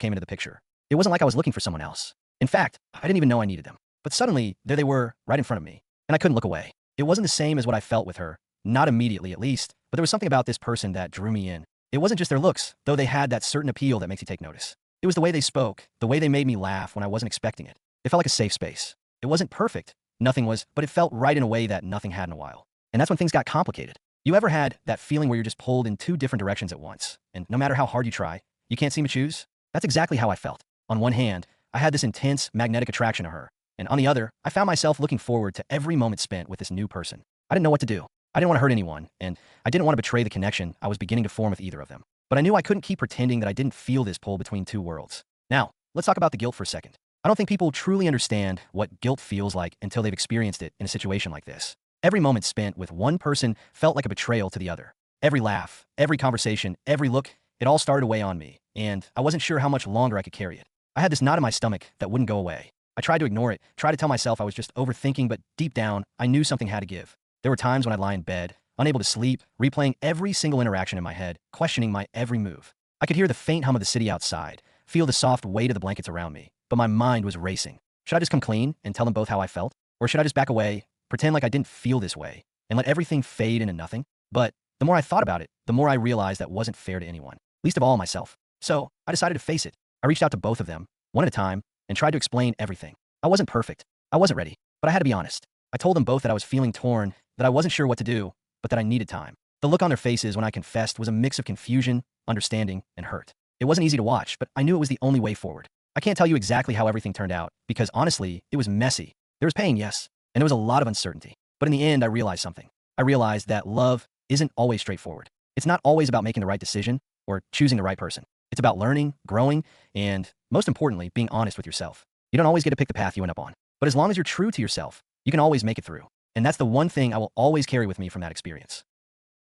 came into the picture. It wasn't like I was looking for someone else. In fact, I didn't even know I needed them. But suddenly, there they were, right in front of me, and I couldn't look away. It wasn't the same as what I felt with her, not immediately at least, but there was something about this person that drew me in. It wasn't just their looks, though they had that certain appeal that makes you take notice. It was the way they spoke, the way they made me laugh when I wasn't expecting it. It felt like a safe space. It wasn't perfect, nothing was, but it felt right in a way that nothing had in a while. And that's when things got complicated. You ever had that feeling where you're just pulled in two different directions at once, and no matter how hard you try, you can't seem to choose? That's exactly how I felt. On one hand, I had this intense magnetic attraction to her, and on the other, I found myself looking forward to every moment spent with this new person. I didn't know what to do. I didn't want to hurt anyone, and I didn't want to betray the connection I was beginning to form with either of them. But I knew I couldn't keep pretending that I didn't feel this pull between two worlds. Now, let's talk about the guilt for a second. I don't think people truly understand what guilt feels like until they've experienced it in a situation like this. Every moment spent with one person felt like a betrayal to the other. Every laugh, every conversation, every look, it all started to weigh on me, and I wasn't sure how much longer I could carry it. I had this knot in my stomach that wouldn't go away. I tried to ignore it, tried to tell myself I was just overthinking, but deep down, I knew something had to give. There were times when I'd lie in bed, unable to sleep, replaying every single interaction in my head, questioning my every move. I could hear the faint hum of the city outside, feel the soft weight of the blankets around me, but my mind was racing. Should I just come clean and tell them both how I felt? Or should I just back away, pretend like I didn't feel this way, and let everything fade into nothing? But the more I thought about it, the more I realized that wasn't fair to anyone, least of all myself. So I decided to face it. I reached out to both of them, one at a time, and tried to explain everything. I wasn't perfect. I wasn't ready, but I had to be honest. I told them both that I was feeling torn, that I wasn't sure what to do, but that I needed time. The look on their faces when I confessed was a mix of confusion, understanding, and hurt. It wasn't easy to watch, but I knew it was the only way forward. I can't tell you exactly how everything turned out, because honestly, it was messy. There was pain, yes, and there was a lot of uncertainty. But in the end, I realized something. I realized that love isn't always straightforward. It's not always about making the right decision or choosing the right person. It's about learning, growing, and most importantly, being honest with yourself. You don't always get to pick the path you end up on, but as long as you're true to yourself, you can always make it through. And that's the one thing I will always carry with me from that experience.